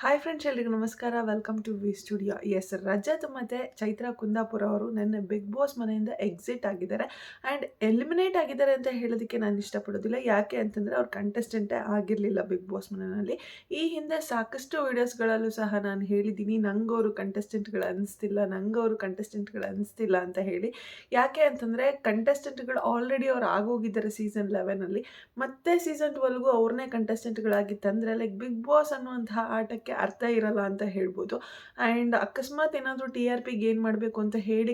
Hi friends, ಎಲ್ರಿಗೂ ನಮಸ್ಕಾರ. Welcome to V studio. Yes, Rajat ಮತ್ತು ಚೈತ್ರಾ ಕುಂದಾಪುರ ಅವರು ನನ್ನ ಬಿಗ್ ಬಾಸ್ ಮನೆಯಿಂದ ಎಕ್ಸಿಟ್ ಆಗಿದ್ದಾರೆ. ಆ್ಯಂಡ್ ಎಲಿಮಿನೇಟ್ ಆಗಿದ್ದಾರೆ ಅಂತ ಹೇಳೋದಕ್ಕೆ ನಾನು ಇಷ್ಟಪಡೋದಿಲ್ಲ. ಯಾಕೆ ಅಂತಂದರೆ ಅವ್ರು ಕಂಟೆಸ್ಟೆಂಟೇ ಆಗಿರಲಿಲ್ಲ ಬಿಗ್ ಬಾಸ್ ಮನೆಯಲ್ಲಿ. ಈ ಹಿಂದೆ ಸಾಕಷ್ಟು ವೀಡಿಯೋಸ್ಗಳಲ್ಲೂ ಸಹ ನಾನು ಹೇಳಿದ್ದೀನಿ, ನಂಗವರು ಕಂಟೆಸ್ಟೆಂಟ್ಗಳು ಅನ್ನಿಸ್ತಿಲ್ಲ ಅಂತ ಹೇಳಿ. ಯಾಕೆ ಅಂತಂದರೆ ಕಂಟೆಸ್ಟೆಂಟ್ಗಳು ಆಲ್ರೆಡಿ ಅವ್ರು ಆಗೋಗಿದ್ದಾರೆ ಸೀಸನ್ 11ಅಲ್ಲಿ. ಮತ್ತೆ ಸೀಸನ್ 12ಗೂ ಅವ್ರನ್ನೇ ಕಂಟೆಸ್ಟೆಂಟ್ಗಳಾಗಿ ತಂದರೆ ಲೈಕ್ ಬಿಗ್ ಬಾಸ್ ಅನ್ನುವಂತಹ ಆಟಕ್ಕೆ ಅರ್ಥ ಇರಲ್ಲ ಅಂತ ಹೇಳ್ಬೋದು. ಆ್ಯಂಡ್ ಅಕಸ್ಮಾತ್ ಏನಾದರೂ TRP ಗೇನ್ ಮಾಡಬೇಕು ಅಂತ ಹೇಳಿ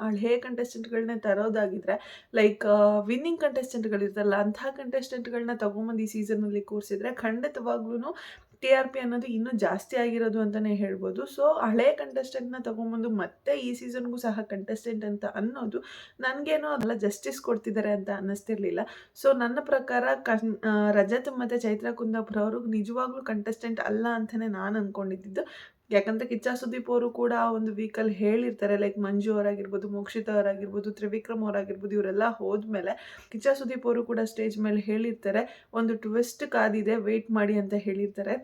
ಹಳೇ ಕಂಟೆಸ್ಟೆಂಟ್ಗಳನ್ನೇ ತರೋದಾಗಿದ್ರೆ ಲೈಕ್ ವಿನ್ನಿಂಗ್ ಕಂಟೆಸ್ಟೆಂಟ್ಗಳಿರ್ತಾರಲ್ಲ, ಅಂತಹ ಕಂಟೆಸ್ಟೆಂಟ್ಗಳನ್ನ ತೊಗೊಂಬಂದು ಈ ಸೀಸನಲ್ಲಿ ಕೂರಿಸಿದ್ರೆ ಖಂಡಿತವಾಗ್ಲೂ TRP ಅನ್ನೋದು ಇನ್ನೂ ಜಾಸ್ತಿ ಆಗಿರೋದು ಅಂತಲೇ ಹೇಳ್ಬೋದು. ಸೊ ಹಳೆ ಕಂಟೆಸ್ಟೆಂಟ್ನ ತೊಗೊಂಬಂದು ಮತ್ತೆ ಈ ಸೀಸನ್ಗೂ ಸಹ ಕಂಟೆಸ್ಟೆಂಟ್ ಅಂತ ಅನ್ನೋದು ನನಗೇನೋ ಅದೆಲ್ಲ ಜಸ್ಟಿಸ್ ಕೊಡ್ತಿದ್ದಾರೆ ಅಂತ ಅನ್ನಿಸ್ತಿರ್ಲಿಲ್ಲ. ಸೊ ನನ್ನ ಪ್ರಕಾರ ರಜತ್ ಮತ್ತು ಚೈತ್ರಾ ಕುಂದಾಪುರ ಅವರು ನಿಜವಾಗ್ಲೂ ಕಂಟೆಸ್ಟೆಂಟ್ ಅಲ್ಲ ಅಂತಲೇ ನಾನು ಅಂದ್ಕೊಂಡಿದ್ದು. ಯಾಕಂದರೆ ಕಿಚ್ಚ ಸುದೀಪ್ ಅವರು ಕೂಡ ಆ ಒಂದು ವೀಕಲ್ಲಿ ಹೇಳಿರ್ತಾರೆ, ಲೈಕ್ ಮಂಜು ಅವರಾಗಿರ್ಬೋದು, ಮೋಕ್ಷಿತಾ ಅವರಾಗಿರ್ಬೋದು, ತ್ರಿವಿಕ್ರಮ್ ಅವರಾಗಿರ್ಬೋದು, ಇವರೆಲ್ಲ ಹೋದ್ಮೇಲೆ ಕಿಚ್ಚ ಸುದೀಪ್ ಅವರು ಕೂಡ ಸ್ಟೇಜ್ ಮೇಲೆ ಹೇಳಿರ್ತಾರೆ, ಒಂದು ಟ್ವಿಸ್ಟ್ ಕಾದಿದೆ, ವೆಯ್ಟ್ ಮಾಡಿ ಅಂತ ಹೇಳಿರ್ತಾರೆ.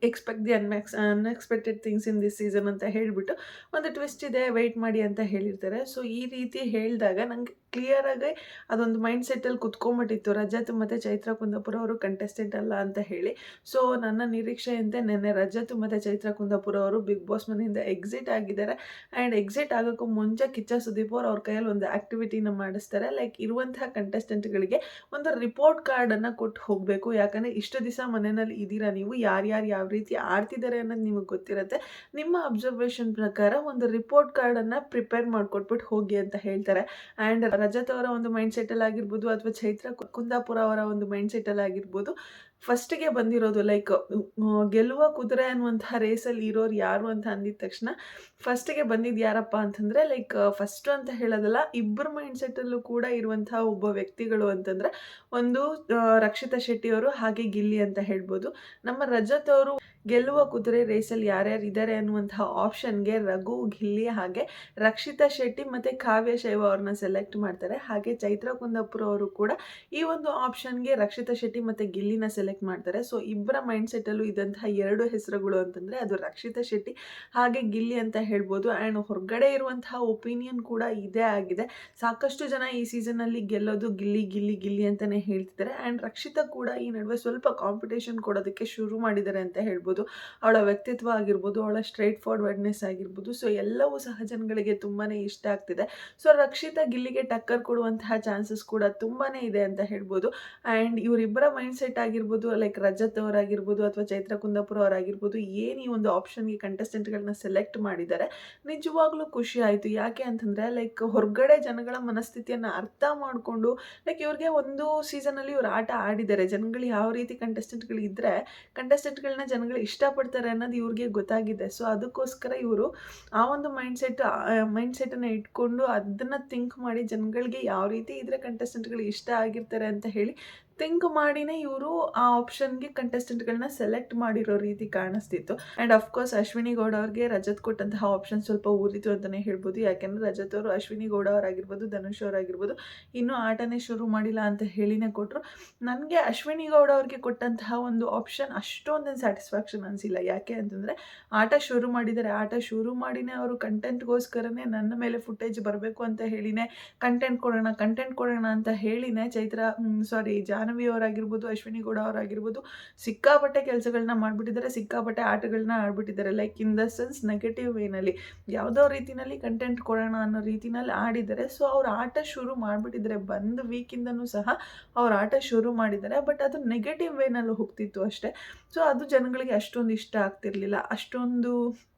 Expect the unexpected things in this season ಅಂತ ಹೇಳಿಬಿಟ್ಟು ಒಂದು ಟ್ವಿಸ್ಟ್ ಇದೆ, ವೆಯ್ಟ್ ಮಾಡಿ ಅಂತ ಹೇಳಿರ್ತಾರೆ. ಸೊ ಈ ರೀತಿ ಹೇಳಿದಾಗ ನನಗೆ ಕ್ಲಿಯರಾಗಿ ಅದೊಂದು ಮೈಂಡ್ ಸೆಟ್ಟಲ್ಲಿ ಕುತ್ಕೊಂಡ್ಬಿಟ್ಟಿತ್ತು, ರಜತ್ ಮತ್ತು ಚೈತ್ರಾ ಕುಂದಾಪುರ ಅವರು ಕಂಟೆಸ್ಟೆಂಟ್ ಅಲ್ಲ ಅಂತ ಹೇಳಿ. ಸೊ ನನ್ನ ನಿರೀಕ್ಷೆಯಂತೆ ನೆನ್ನೆ ರಜತ್ ಮತ್ತು ಚೈತ್ರಾ ಕುಂದಾಪುರ ಅವರು ಬಿಗ್ ಬಾಸ್ ಮನೆಯಿಂದ ಎಕ್ಸಿಟ್ ಆಗಿದ್ದಾರೆ. ಆ್ಯಂಡ್ ಎಕ್ಸಿಟ್ ಆಗೋಕ್ಕೂ ಮುಂಚೆ ಕಿಚ್ಚ ಸುದೀಪ್ ಅವ್ರ ಕೈಯಲ್ಲಿ ಒಂದು ಆ್ಯಕ್ಟಿವಿಟಿನ ಮಾಡಿಸ್ತಾರೆ. ಲೈಕ್ ಇರುವಂತಹ ಕಂಟೆಸ್ಟೆಂಟ್ಗಳಿಗೆ ಒಂದು ರಿಪೋರ್ಟ್ ಕಾರ್ಡನ್ನು ಕೊಟ್ಟು ಹೋಗಬೇಕು. ಯಾಕಂದರೆ ಇಷ್ಟು ದಿವಸ ಮನೆಯಲ್ಲಿ ಇದ್ದೀರಾ ನೀವು, ಯಾರ್ಯಾರು ಯಾವ ರೀತಿ ಆಡ್ತಿದ್ದಾರೆ ಅನ್ನೋದು ನಿಮಗೆ ಗೊತ್ತಿರುತ್ತೆ. ನಿಮ್ಮ ಅಬ್ಸರ್ವೇಷನ್ ಪ್ರಕಾರ ಒಂದು ರಿಪೋರ್ಟ್ ಕಾರ್ಡನ್ನು ಪ್ರಿಪೇರ್ ಮಾಡಿಕೊಟ್ಬಿಟ್ಟು ಹೋಗಿ ಅಂತ ಹೇಳ್ತಾರೆ. ಆ್ಯಂಡ್ ರಜತ್ ಅವರ ಒಂದು ಮೈಂಡ್ ಸೆಟ್ಟಲ್ಲಿ ಆಗಿರ್ಬೋದು ಅಥವಾ ಚೈತ್ರಾ ಕುಂದಾಪುರ ಅವರ ಒಂದು ಮೈಂಡ್ ಸೆಟ್ಟಲ್ಲಿ ಆಗಿರ್ಬೋದು, ಫಸ್ಟಿಗೆ ಬಂದಿರೋದು ಲೈಕ್ ಗೆಲ್ಲುವ ಕುದುರೆ ಅನ್ನುವಂತಹ ರೇಸಲ್ಲಿ ಇರೋರು ಯಾರು ಅಂತ ಅಂದಿದ ತಕ್ಷಣ ಫಸ್ಟಿಗೆ ಬಂದಿದ್ದು ಯಾರಪ್ಪ ಅಂತಂದರೆ ಲೈಕ್ ಫಸ್ಟು ಅಂತ ಹೇಳೋದಲ್ಲ, ಇಬ್ಬರು ಮೈಂಡ್ ಸೆಟ್ಟಲ್ಲೂ ಕೂಡ ಇರುವಂತಹ ಒಬ್ಬ ವ್ಯಕ್ತಿಗಳು ಅಂತಂದರೆ ಒಂದು ರಕ್ಷಿತಾ ಶೆಟ್ಟಿ ಅವರು ಹಾಗೆ ಗಿಲ್ಲಿ ಅಂತ ಹೇಳ್ಬೋದು. ನಮ್ಮ ರಜತ್ ಅವರು ಗೆಲ್ಲುವ ಕುದುರೆ ರೇಸಲ್ಲಿ ಯಾರ್ಯಾರು ಇದ್ದಾರೆ ಅನ್ನುವಂತಹ ಆಪ್ಷನ್ಗೆ ರಘು, ಗಿಲ್ಲಿ ಹಾಗೆ ರಕ್ಷಿತಾ ಶೆಟ್ಟಿ ಮತ್ತು ಕಾವ್ಯ ಶೈವ ಅವ್ರನ್ನ ಸೆಲೆಕ್ಟ್ ಮಾಡ್ತಾರೆ. ಹಾಗೆ ಚೈತ್ರಾ ಕುಂದಾಪುರ ಅವರು ಕೂಡ ಈ ಒಂದು ಆಪ್ಷನ್ಗೆ ರಕ್ಷಿತಾ ಶೆಟ್ಟಿ ಮತ್ತು ಗಿಲ್ಲಿನ ಸೆಲೆಕ್ಟ್ ಮಾಡ್ತಾರೆ. ಸೊ ಇಬ್ಬರ ಮೈಂಡ್ ಸೆಟ್ಟಲ್ಲೂ ಇದ್ದಂತಹ ಎರಡು ಹೆಸರುಗಳು ಅಂತಂದರೆ ಅದು ರಕ್ಷಿತಾ ಶೆಟ್ಟಿ ಹಾಗೆ ಗಿಲ್ಲಿ ಅಂತ ಹೇಳ್ಬೋದು. ಆ್ಯಂಡ್ ಹೊರಗಡೆ ಇರುವಂತಹ ಒಪಿನಿಯನ್ ಕೂಡ ಇದೇ ಆಗಿದೆ. ಸಾಕಷ್ಟು ಜನ ಈ ಸೀಸನಲ್ಲಿ ಗೆಲ್ಲೋದು ಗಿಲ್ಲಿ ಗಿಲ್ಲಿ ಗಿಲ್ಲಿ ಅಂತಲೇ ಹೇಳ್ತಿದ್ದಾರೆ. ಆ್ಯಂಡ್ ರಕ್ಷಿತಾ ಕೂಡ ಈ ನಡುವೆ ಸ್ವಲ್ಪ ಕಾಂಪಿಟೇಷನ್ ಕೊಡೋದಕ್ಕೆ ಶುರು ಮಾಡಿದ್ದಾರೆ ಅಂತ ಹೇಳ್ಬೋದು. ಅವಳ ವ್ಯಕ್ತಿತ್ವ ಆಗಿರ್ಬೋದು, ಅವಳ ಸ್ಟ್ರೈಟ್ ಫಾರ್ವರ್ಡ್ನೆಸ್ ಆಗಿರ್ಬೋದು, ಸೊ ಎಲ್ಲವೂ ಸಹ ಜನಗಳಿಗೆ ತುಂಬಾ ಇಷ್ಟ ಆಗ್ತಿದೆ. ಸೊ ರಕ್ಷಿತಾ ಗಿಲ್ಲಿಗೆ ಟಕ್ಕರ್ ಕೊಡುವಂತಹ ಚಾನ್ಸಸ್ ಕೂಡ ತುಂಬಾ ಇದೆ ಅಂತ ಹೇಳ್ಬೋದು. ಆ್ಯಂಡ್ ಇವರಿಬ್ಬರ ಮೈಂಡ್ ಸೆಟ್ ಆಗಿರ್ಬೋದು, ಲೈಕ್ ರಜತ್ ಅವರಾಗಿರ್ಬೋದು ಅಥವಾ ಚೈತ್ರಾ ಕುಂದಾಪುರ ಅವರಾಗಿರ್ಬೋದು, ಏನು ಈ ಒಂದು ಆಪ್ಷನ್ಗೆ ಕಂಟೆಸ್ಟೆಂಟ್ಗಳನ್ನ ಸೆಲೆಕ್ಟ್ ಮಾಡಿದ್ದಾರೆ ನಿಜವಾಗ್ಲೂ ಖುಷಿ ಆಯಿತು. ಯಾಕೆ ಅಂತಂದರೆ ಲೈಕ್ ಹೊರಗಡೆ ಜನಗಳ ಮನಸ್ಥಿತಿಯನ್ನು ಅರ್ಥ ಮಾಡಿಕೊಂಡು ಲೈಕ್ ಇವ್ರಿಗೆ ಒಂದು ಸೀಸನಲ್ಲಿ ಇವ್ರು ಆಟ ಆಡಿದ್ದಾರೆ. ಜನಗಳು ಯಾವ ರೀತಿ ಕಂಟೆಸ್ಟೆಂಟ್ಗಳಿದ್ದರೆ ಕಂಟೆಸ್ಟೆಂಟ್ಗಳನ್ನ ಜನಗಳು ಇಷ್ಟಪಡ್ತಾರೆ ಅನ್ನೋದು ಇವ್ರಿಗೆ ಗೊತ್ತಾಗಿದೆ. ಸೊ ಅದಕ್ಕೋಸ್ಕರ ಇವರು ಆ ಒಂದು ಮೈಂಡ್ ಸೆಟ್ಟನ್ನು ಇಟ್ಕೊಂಡು ಅದನ್ನು ಥಿಂಕ್ ಮಾಡಿ ಜನಗಳಿಗೆ ಯಾವ ರೀತಿ ಇದ್ರೆ ಕಂಟೆಸ್ಟೆಂಟ್ಗಳು ಇಷ್ಟ ಆಗಿರ್ತಾರೆ ಅಂತ ಹೇಳಿ ಥಿಂಕ್ ಮಾಡಿನೇ ಇವರು ಆ ಆಪ್ಷನ್ಗೆ ಕಂಟೆಸ್ಟೆಂಟ್ಗಳನ್ನ ಸೆಲೆಕ್ಟ್ ಮಾಡಿರೋ ರೀತಿ ಕಾಣಿಸ್ತಿತ್ತು. ಆ್ಯಂಡ್ ಅಫ್ಕೋರ್ಸ್ ಅಶ್ವಿನಿ ಗೌಡ ಅವ್ರಿಗೆ ರಜತ್ ಕೊಟ್ಟಂತಹ ಆಪ್ಷನ್ ಸ್ವಲ್ಪ ಊರಿತು ಅಂತಲೇ ಹೇಳ್ಬೋದು. ಯಾಕೆಂದರೆ ರಜತ್ ಅವರು ಅಶ್ವಿನಿ ಗೌಡ ಅವರಾಗಿರ್ಬೋದು, ಧನುಷ್ ಅವರಾಗಿರ್ಬೋದು ಇನ್ನೂ ಆಟನೇ ಶುರು ಮಾಡಿಲ್ಲ ಅಂತ ಹೇಳಿನೇ ಕೊಟ್ಟರು. ನನಗೆ ಅಶ್ವಿನಿ ಗೌಡ ಅವ್ರಿಗೆ ಕೊಟ್ಟಂತಹ ಒಂದು ಆಪ್ಷನ್ ಅಷ್ಟೊಂದೇನು ಸ್ಯಾಟಿಸ್ಫ್ಯಾಕ್ಷನ್ ಅನಿಸಿಲ್ಲ. ಯಾಕೆ ಅಂತಂದರೆ ಆಟ ಶುರು ಮಾಡಿದ್ದಾರೆ, ಆಟ ಶುರು ಮಾಡಿನೇ ಅವರು ಕಂಟೆಂಟ್ಗೋಸ್ಕರನೇ ನನ್ನ ಮೇಲೆ ಫುಟೇಜ್ ಬರಬೇಕು ಅಂತ ಹೇಳಿನೇ ಕಂಟೆಂಟ್ ಕೊಡೋಣ ಅಂತ ಹೇಳಿನೇ ಜಾಹ್ನವಿ ಅವರಾಗಿರ್ಬೋದು, ಅಶ್ವಿನಿ ಗೌಡ ಅವರಾಗಿರ್ಬೋದು ಸಿಕ್ಕಾಪಟ್ಟೆ ಕೆಲಸಗಳನ್ನ ಮಾಡಿಬಿಟ್ಟಿದ್ದಾರೆ, ಸಿಕ್ಕಾಪಟ್ಟೆ ಆಟಗಳನ್ನ ಆಡ್ಬಿಟ್ಟಿದ್ದಾರೆ. Like in the sense negative ವೇನಲ್ಲಿ ಯಾವುದೋ ರೀತಿಯಲ್ಲಿ ಕಂಟೆಂಟ್ ಕೊಡೋಣ ಅನ್ನೋ ರೀತಿನಲ್ಲಿ ಆಡಿದ್ದಾರೆ. ಸೊ ಅವ್ರು ಆಟ ಶುರು ಮಾಡಿಬಿಟ್ಟಿದ್ದಾರೆ, ಬಂದ ವೀಕಿಂದನೂ ಸಹ ಅವ್ರು ಆಟ ಶುರು ಮಾಡಿದ್ದಾರೆ. ಬಟ್ ಅದು ನೆಗೆಟಿವ್ ವೇನಲ್ಲಿ ಹೋಗ್ತಿತ್ತು ಅಷ್ಟೇ. ಸೊ ಅದು ಜನಗಳಿಗೆ ಅಷ್ಟೊಂದು ಇಷ್ಟ ಆಗ್ತಿರ್ಲಿಲ್ಲ. ಅಷ್ಟೊಂದು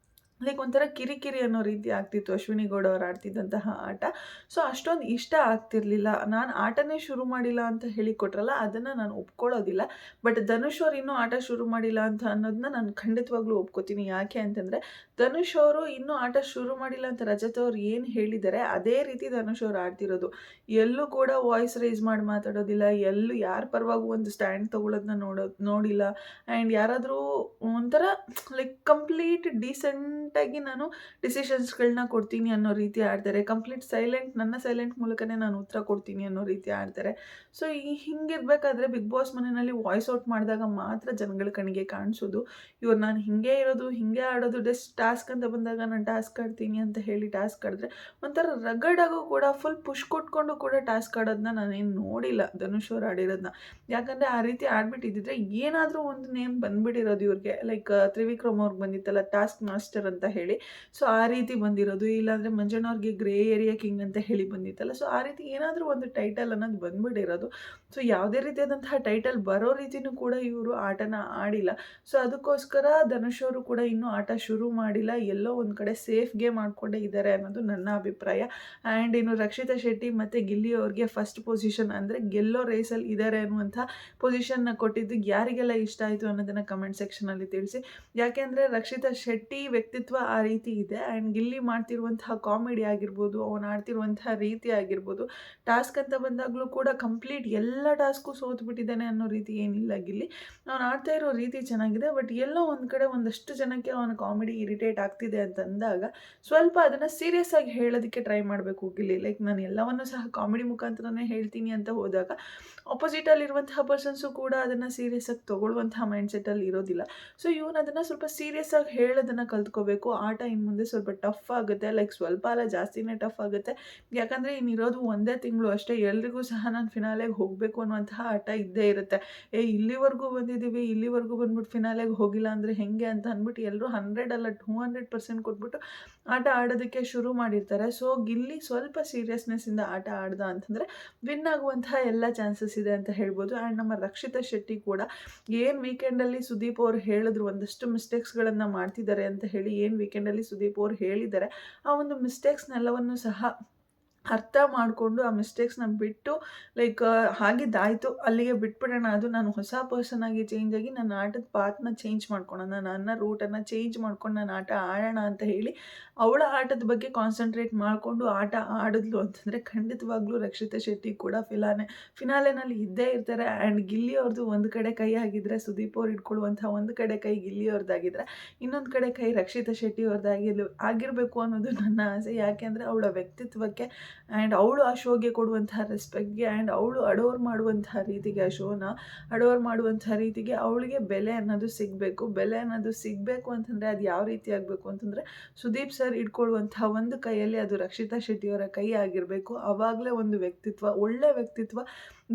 ಲೈಕ್ ಒಂಥರ ಕಿರಿಕಿರಿ ಅನ್ನೋ ರೀತಿ ಆಗ್ತಿತ್ತು ಅಶ್ವಿನಿ ಗೌಡ ಅವ್ರು ಆಡ್ತಿದ್ದಂತಹ ಆಟ. ಸೊ ಅಷ್ಟೊಂದು ಇಷ್ಟ ಆಗ್ತಿರ್ಲಿಲ್ಲ. ನಾನು ಆಟನೇ ಶುರು ಮಾಡಿಲ್ಲ ಅಂತ ಹೇಳಿ ಕೊಟ್ರಲ್ಲ, ಅದನ್ನು ನಾನು ಒಪ್ಕೊಳ್ಳೋದಿಲ್ಲ. ಬಟ್ ಧನುಷ್ ಅವ್ರು ಇನ್ನೂ ಆಟ ಶುರು ಮಾಡಿಲ್ಲ ಅಂತ ಅನ್ನೋದನ್ನ ನಾನು ಖಂಡಿತವಾಗ್ಲೂ ಒಪ್ಕೋತೀನಿ. ಯಾಕೆ ಅಂತಂದರೆ ಧನುಷ್ ಅವರು ಇನ್ನೂ ಆಟ ಶುರು ಮಾಡಿಲ್ಲ ಅಂತ ರಜತ್ ಅವ್ರು ಏನು ಹೇಳಿದ್ದಾರೆ ಅದೇ ರೀತಿ ಧನುಷ್ ಅವ್ರು ಆಡ್ತಿರೋದು. ಎಲ್ಲೂ ಕೂಡ ವಾಯ್ಸ್ ರೈಸ್ ಮಾಡಿ ಮಾತಾಡೋದಿಲ್ಲ, ಎಲ್ಲೂ ಯಾರ ಪರವಾಗೂ ಒಂದು ಸ್ಟ್ಯಾಂಡ್ ತೊಗೊಳೋದನ್ನ ನೋಡಿಲ್ಲ. ಆ್ಯಂಡ್ ಯಾರಾದರೂ ಒಂಥರ ಲೈಕ್ ಕಂಪ್ಲೀಟ್ ಡೀಸೆಂಟಾಗಿ ನಾನು ಡಿಸಿಷನ್ಸ್‌ಗಳನ್ನ ಕೊಡ್ತೀನಿ ಅನ್ನೋ ರೀತಿ ಆಡ್ತಾರೆ. ಕಂಪ್ಲೀಟ್ ನನ್ನ ಸೈಲೆಂಟ್ ಮೂಲಕನೇ ನಾನು ಉತ್ತರ ಕೊಡ್ತೀನಿ ಅನ್ನೋ ರೀತಿ ಆಡ್ತಾರೆ. ಸೊ ಹಿಂಗಿರ್ಬೇಕಾದ್ರೆ ಬಿಗ್ ಬಾಸ್ ಮನೆಯಲ್ಲಿ ವಾಯ್ಸ್ ಔಟ್ ಮಾಡಿದಾಗ ಮಾತ್ರ ಜನಗಳ ಕಣ್ಣಿಗೆ ಕಾಣಿಸೋದು. ಇವ್ರು ನಾನು ಹಿಂಗೆ ಇರೋದು, ಹಿಂಗೆ ಆಡೋದು, ಟಾಸ್ಕ್ ಅಂತ ಬಂದಾಗ ನಾನು ಟಾಸ್ಕ್ ಆಡ್ತೀನಿ ಅಂತ ಹೇಳಿ ಟಾಸ್ಕ್ ಆಡಿದ್ರೆ ಒಂಥರ ರಗಡ್ ಆಗು ಕೂಡ ಫುಲ್ ಪುಷ್ ಕೊಟ್ಕೊಂಡು ಕೂಡ ಟಾಸ್ಕ್ ಆಡೋದನ್ನ ನಾನೇನು ನೋಡಿಲ್ಲ ಧನುಷ್ ಅವ್ರು ಆಡಿರೋದನ್ನ. ಯಾಕಂದರೆ ಆ ರೀತಿ ಆಡ್ಬಿಟ್ಟಿದ್ದಿದ್ರೆ ಏನಾದರೂ ಒಂದು ನೇಮ್ ಬಂದ್ಬಿಟ್ಟಿರೋದು ಇವ್ರಿಗೆ. ಲೈಕ್ ತ್ರಿವಿಕ್ರಮ್ ಅವ್ರಿಗೆ ಬಂದಿತ್ತಲ್ಲ ಟಾಸ್ಕ್ ಮಾಸ್ಟರ್ ಅಂತ ಹೇಳಿ. ಸೊ ಆ ರೀತಿ ಬಂದಿರೋದು, ಇಲ್ಲಾಂದರೆ ಮಂಜಣ್ಣ ಅವ್ರಿಗೆ ಗ್ರೇ ಏರಿಯಾ ಕಿಂಗ್ ಅಂತ ಹೇಳಿ ಬಂದಿತ್ತಲ್ಲ. ಸೊ ಆ ರೀತಿ ಏನಾದರೂ ಒಂದು ಟೈಟಲ್ ಅನ್ನೋದು ಬಂದ್ಬಿಟ್ಟಿರೋದು. ಸೊ ಯಾವುದೇ ರೀತಿಯಾದಂತಹ ಟೈಟಲ್ ಬರೋ ರೀತಿಯೂ ಕೂಡ ಇವರು ಆಟನ ಆಡಿಲ್ಲ. ಸೊ ಅದಕ್ಕೋಸ್ಕರ ಧನುಷ್ ಅವರು ಕೂಡ ಇನ್ನೂ ಆಟ ಶುರು ಮಾಡಿಲ್ಲ. ಎಲ್ಲೋ ಒಂದು ಕಡೆ ಸೇಫ್ ಗೇಮ್ ಮಾಡ್ಕೊಂಡೇ ಇದ್ದಾರೆ ಅನ್ನೋದು ನನ್ನ ಅಭಿಪ್ರಾಯ. ಆ್ಯಂಡ್ ಇನ್ನು ರಕ್ಷಿತಾ ಶೆಟ್ಟಿ ಮತ್ತು ಗಿಲ್ಲಿ ಅವ್ರಿಗೆ ಫಸ್ಟ್ ಪೊಸಿಷನ್ ಅಂದರೆ ಗೆಲ್ಲೋ ರೇಸಲ್ಲಿ ಇದ್ದಾರೆ ಅನ್ನುವಂಥ ಪೊಸಿಷನ್ನ ಕೊಟ್ಟಿದ್ದು ಯಾರಿಗೆಲ್ಲ ಇಷ್ಟ ಆಯಿತು ಅನ್ನೋದನ್ನು ಕಮೆಂಟ್ ಸೆಕ್ಷನಲ್ಲಿ ತಿಳಿಸಿ. ಯಾಕೆಂದರೆ ರಕ್ಷಿತಾ ಶೆಟ್ಟಿ ವ್ಯಕ್ತಿತ್ವ ಆ ರೀತಿ ಇದೆ. ಆ್ಯಂಡ್ ಗಿಲ್ಲಿ ಮಾಡ್ತಿರುವಂತಹ ಕಾಮಿಡಿ ಆಗಿರ್ಬೋದು, ಅವನು ಆಡ್ತಿರುವಂತಹ ರೀತಿ ಆಗಿರ್ಬೋದು, ಟಾಸ್ಕ್ ಅಂತ ಬಂದಾಗಲೂ ಕೂಡ ಕಂಪ್ಲೀಟ್ ಎಲ್ಲ ಟಾಸ್ಕು ಸೋತ್ಬಿಟ್ಟಿದ್ದಾನೆ ಅನ್ನೋ ರೀತಿ ಏನಿಲ್ಲ ಗಿಲ್ಲಿ. ಅವನು ಆಡ್ತಾ ಇರೋ ರೀತಿ ಚೆನ್ನಾಗಿದೆ. ಬಟ್ ಎಲ್ಲೋ ಒಂದು ಕಡೆ ಒಂದಷ್ಟು ಜನಕ್ಕೆ ಅವನ ಕಾಮಿಡಿ ಇರಿಟೇಟ್ ಆಗ್ತಿದೆ ಅಂತ ಅಂದಾಗ ಸ್ವಲ್ಪ ಅದನ್ನು ಸೀರಿಯಸ್ ಆಗಿ ಹೇಳೋದಕ್ಕೆ ಟ್ರೈ ಮಾಡಬೇಕು ಗಿಲ್ಲಿ. ಲೈಕ್ ನಾನು ಎಲ್ಲವನ್ನೂ ಸಹ ಕಾಮಿಡಿ ಮುಖಾಂತರನೇ ಹೇಳ್ತೀನಿ ಅಂತ ಹೋದಾಗ ಆಪೋಸಿಟಲ್ಲಿರುವಂತಹ ಪರ್ಸನ್ಸು ಕೂಡ ಅದನ್ನು ಸೀರಿಯಸ್ ಆಗಿ ತೊಗೊಳ್ಳುವಂತಹ ಮೈಂಡ್ಸೆಟ್ಟಲ್ಲಿ ಇರೋದಿಲ್ಲ. ಸೊ ಇವನು ಅದನ್ನು ಸ್ವಲ್ಪ ಸೀರಿಯಸ್ ಆಗಿ ಹೇಳೋದನ್ನು ಕಲ್ತ್ಕೋಬೇಕು. ಆಟ ಇನ್ನು ಮುಂದೆ ಸ್ವಲ್ಪ ಟಫ್ ಆಗುತ್ತೆ. ಲೈಕ್ ಸ್ವಲ್ಪ ಅಲ್ಲ, ಜಾಸ್ತಿನೇ ಟಫ್ ಆಗುತ್ತೆ. ಯಾಕಂದರೆ ಇನ್ನಿರೋದು ಒಂದೇ ತಿಂಗಳು ಅಷ್ಟೇ. ಎಲ್ರಿಗೂ ಸಹ ನಾನು ಫಿನಾಲೆಗೆ ಹೋಗಬೇಕು ಅನ್ನುವಂತಹ ಆಟ ಇದ್ದೇ ಇರುತ್ತೆ. ಇಲ್ಲಿವರೆಗೂ ಬಂದಿದ್ದೀವಿ, ಇಲ್ಲಿವರೆಗೂ ಬಂದ್ಬಿಟ್ಟು ಫಿನಾಲೆಗೆ ಹೋಗಿಲ್ಲ ಅಂದರೆ ಹೇಗೆ ಅಂತ ಅಂದ್ಬಿಟ್ಟು ಎಲ್ಲರೂ 100 ಅಲ್ಲ 200% ಕೊಟ್ಬಿಟ್ಟು ಆಟ ಆಡೋದಕ್ಕೆ ಶುರು ಮಾಡಿರ್ತಾರೆ. ಸೊ ಗಿಲ್ಲಿ ಸ್ವಲ್ಪ ಸೀರಿಯಸ್ನೆಸ್ಸಿಂದ ಆಟ ಆಡ್ದ ಅಂತಂದರೆ ವಿನ್ ಆಗುವಂತಹ ಎಲ್ಲ ಚಾನ್ಸಸ್ ಇದೆ ಅಂತ ಹೇಳ್ಬೋದು. ಆ್ಯಂಡ್ ನಮ್ಮ ರಕ್ಷಿತಾ ಶೆಟ್ಟಿ ಕೂಡ ಏನು ವೀಕೆಂಡಲ್ಲಿ ಸುದೀಪ್ ಅವರು ಹೇಳಿದ್ರು, ಒಂದಷ್ಟು ಮಿಸ್ಟೇಕ್ಸ್ಗಳನ್ನು ಮಾಡ್ತಿದ್ದಾರೆ ಅಂತ ಹೇಳಿ ಏನು ವೀಕೆಂಡಲ್ಲಿ ಸುದೀಪ್ ಅವರು ಹೇಳಿದ್ದಾರೆ, ಆ ಒಂದು ಮಿಸ್ಟೇಕ್ಸ್ನೆಲ್ಲವನ್ನು ಸಹ ಅರ್ಥ ಮಾಡಿಕೊಂಡು ಆ ಮಿಸ್ಟೇಕ್ಸ್ನ ಬಿಟ್ಟು ಲೈಕ್ ಆಗಿದ್ದಾಯಿತು ಅಲ್ಲಿಗೆ ಬಿಟ್ಬಿಡೋಣ. ಅದು ನಾನು ಹೊಸ ಪರ್ಸನ್ ಆಗಿ ಚೇಂಜ್ ಆಗಿ ನನ್ನ ಆಟದ ಪಾತ್ನ ಚೇಂಜ್ ಮಾಡ್ಕೊಳ್ಳೋಣ, ನನ್ನ ರೂಟನ್ನು ಚೇಂಜ್ ಮಾಡ್ಕೊಂಡು ನಾನು ಆಟ ಆಡೋಣ ಅಂತ ಹೇಳಿ ಅವಳ ಆಟದ ಬಗ್ಗೆ ಕಾನ್ಸಂಟ್ರೇಟ್ ಮಾಡಿಕೊಂಡು ಆಟ ಆಡಿದ್ಲು ಅಂತಂದರೆ ಖಂಡಿತವಾಗ್ಲೂ ರಕ್ಷಿತಾ ಶೆಟ್ಟಿ ಕೂಡ ಫಿನಾಲೆನಲ್ಲಿ ಇದ್ದೇ ಇರ್ತಾರೆ. ಆ್ಯಂಡ್ ಗಿಲ್ಲಿ ಅವ್ರದ್ದು ಒಂದು ಕಡೆ ಕೈ ಆಗಿದ್ರೆ, ಸುದೀಪ್ ಅವ್ರು ಇಟ್ಕೊಳ್ಳುವಂಥ ಒಂದು ಕಡೆ ಕೈ ಗಿಲ್ಲಿ ಅವ್ರದ್ದಾಗಿದ್ದರೆ ಇನ್ನೊಂದು ಕಡೆ ಕೈ ರಕ್ಷಿತಾ ಶೆಟ್ಟಿ ಆಗಿರಬೇಕು ಅನ್ನೋದು ನನ್ನ ಆಸೆ. ಯಾಕೆಂದರೆ ಅವಳ ವ್ಯಕ್ತಿತ್ವಕ್ಕೆ ಆ್ಯಂಡ್ ಅವಳು ಆ ಶೋಗೆ ಕೊಡುವಂತಹ ರೆಸ್ಪೆಕ್ಟ್ಗೆ ಆ್ಯಂಡ್ ಅವಳು ಅಡೋರ್ ಮಾಡುವಂತಹ ರೀತಿಗೆ, ಆ ಶೋನ ಅಡೋರ್ ಮಾಡುವಂತಹ ರೀತಿಗೆ ಅವಳಿಗೆ ಬೆಲೆ ಅನ್ನೋದು ಸಿಗಬೇಕು. ಬೆಲೆ ಅನ್ನೋದು ಸಿಗಬೇಕು ಅಂತಂದರೆ ಅದು ಯಾವ ರೀತಿ ಆಗಬೇಕು ಅಂತಂದರೆ ಸುದೀಪ್ ಸರ್ ಇಟ್ಕೊಳ್ಳುವಂತಹ ಒಂದು ಕೈಯಲ್ಲಿ ಅದು ರಕ್ಷಿತಾ ಶೆಟ್ಟಿಯವರ ಕೈ ಆಗಿರಬೇಕು. ಆವಾಗಲೇ ಒಂದು ವ್ಯಕ್ತಿತ್ವ, ಒಳ್ಳೆ ವ್ಯಕ್ತಿತ್ವ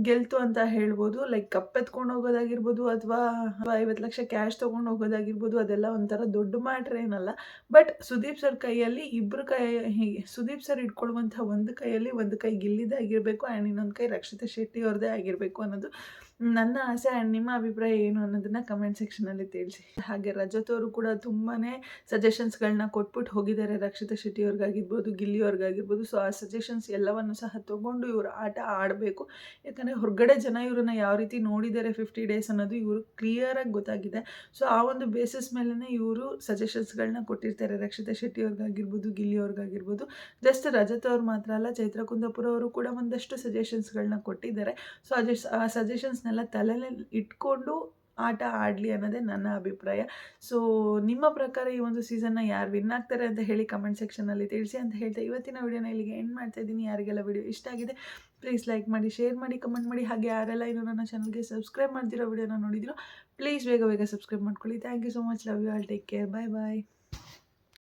ಗೆಲ್ತು ಅಂತ ಹೇಳ್ಬೋದು. ಲೈಕ್ ಕಪ್ ಎತ್ಕೊಂಡು ಹೋಗೋದಾಗಿರ್ಬೋದು ಅಥವಾ 50 ಲಕ್ಷ ಕ್ಯಾಶ್ ತೊಗೊಂಡು ಹೋಗೋದಾಗಿರ್ಬೋದು, ಅದೆಲ್ಲ ಒಂಥರ ದೊಡ್ಡ ಮ್ಯಾಟ್ರ್ ಏನಲ್ಲ. ಬಟ್ ಸುದೀಪ್ ಸರ್ ಕೈಯಲ್ಲಿ ಸುದೀಪ್ ಸರ್ ಇಟ್ಕೊಳ್ಳುವಂಥ ಒಂದು ಕೈಯಲ್ಲಿ ಒಂದು ಕೈ ಗಿಲ್ಲಿದಾಗಿರಬೇಕು ಆ್ಯಂಡ್ ಇನ್ನೊಂದು ಕೈ ರಕ್ಷಿತಾ ಶೆಟ್ಟಿ ಅವ್ರದ್ದೇ ಆಗಿರಬೇಕು ಅನ್ನೋದು ನನ್ನ ಆಸೆ. ಆ್ಯಂಡ್ ನಿಮ್ಮ ಅಭಿಪ್ರಾಯ ಏನು ಅನ್ನೋದನ್ನು ಕಮೆಂಟ್ ಸೆಕ್ಷನಲ್ಲಿ ತಿಳಿಸಿ. ಹಾಗೆ ರಜತ್ ಅವರು ಕೂಡ ತುಂಬಾ ಸಜೆಷನ್ಸ್ಗಳನ್ನ ಕೊಟ್ಬಿಟ್ಟು ಹೋಗಿದ್ದಾರೆ ರಕ್ಷಿತಾ ಶೆಟ್ಟಿ ಅವ್ರಿಗಾಗಿರ್ಬೋದು, ಗಿಲ್ಲಿ ಅವ್ರಿಗಾಗಿರ್ಬೋದು. ಸೊ ಆ ಸಜೆಷನ್ಸ್ ಎಲ್ಲವನ್ನು ಸಹ ತೊಗೊಂಡು ಇವರು ಆಟ ಆಡಬೇಕು. ಯಾಕಂದರೆ ಹೊರಗಡೆ ಜನ ಇವ್ರನ್ನ ಯಾವ ರೀತಿ ನೋಡಿದ್ದಾರೆ 50 ಡೇಸ್ ಅನ್ನೋದು ಇವರು ಕ್ಲಿಯರಾಗಿ ಗೊತ್ತಾಗಿದೆ. ಸೊ ಆ ಒಂದು ಬೇಸಿಸ್ ಮೇಲೇ ಇವರು ಸಜೆಷನ್ಸ್ಗಳನ್ನ ಕೊಟ್ಟಿರ್ತಾರೆ ರಕ್ಷಿತಾ ಶೆಟ್ಟಿ ಅವ್ರಿಗಾಗಿರ್ಬೋದು, ಗಿಲ್ಲಿ ಅವ್ರಿಗಾಗಿರ್ಬೋದು. ಜಸ್ಟ್ ರಜತ್ ಅವ್ರು ಮಾತ್ರ ಅಲ್ಲ, ಚೈತ್ರ ಕುಂದಾಪುರ ಅವರು ಕೂಡ ಒಂದಷ್ಟು ಸಜೆಷನ್ಸ್ಗಳನ್ನ ಕೊಟ್ಟಿದ್ದಾರೆ. ಸೊ ಆ ಸಜೆಷನ್ಸ್ನೆಲ್ಲ ತಲೆಯಲ್ಲಿ ಇಟ್ಕೊಂಡು ಆಟ ಆಡಲಿ ಅನ್ನೋದೇ ನನ್ನ ಅಭಿಪ್ರಾಯ. ಸೊ ನಿಮ್ಮ ಪ್ರಕಾರ ಈ ಒಂದು ಸೀಸನ್ನ ಯಾರು ವಿನ್ ಆಗ್ತಾರೆ ಅಂತ ಹೇಳಿ ಕಮೆಂಟ್ ಸೆಕ್ಷನಲ್ಲಿ ತಿಳಿಸಿ ಅಂತ ಹೇಳ್ತಾ ಇವತ್ತಿನ ವಿಡಿಯೋನ ಇಲ್ಲಿಗೆ ಎಂಡ್ ಮಾಡ್ತಾ ಇದ್ದೀನಿ. ಯಾರಿಗೆಲ್ಲ ವಿಡಿಯೋ ಇಷ್ಟ ಆಗಿದೆ ಪ್ಲೀಸ್ ಲೈಕ್ ಮಾಡಿ, ಶೇರ್ ಮಾಡಿ, ಕಮೆಂಟ್ ಮಾಡಿ. ಹಾಗೆ ಯಾರೆಲ್ಲ ಇನ್ನೂ ನನ್ನ ಚಾನಲ್ಗೆ ಸಬ್ಸ್ಕ್ರೈಬ್ ಮಾಡ್ತಿರೋ ವಿಡಿಯೋನ ನೋಡಿದಿರೋ ಪ್ಲೀಸ್ ಬೇಗ ಬೇಗ ಸಬ್ಸ್ಕ್ರೈಬ್ ಮಾಡ್ಕೊಳ್ಳಿ. Thank you so much. Love you all. Take care. Bye bye.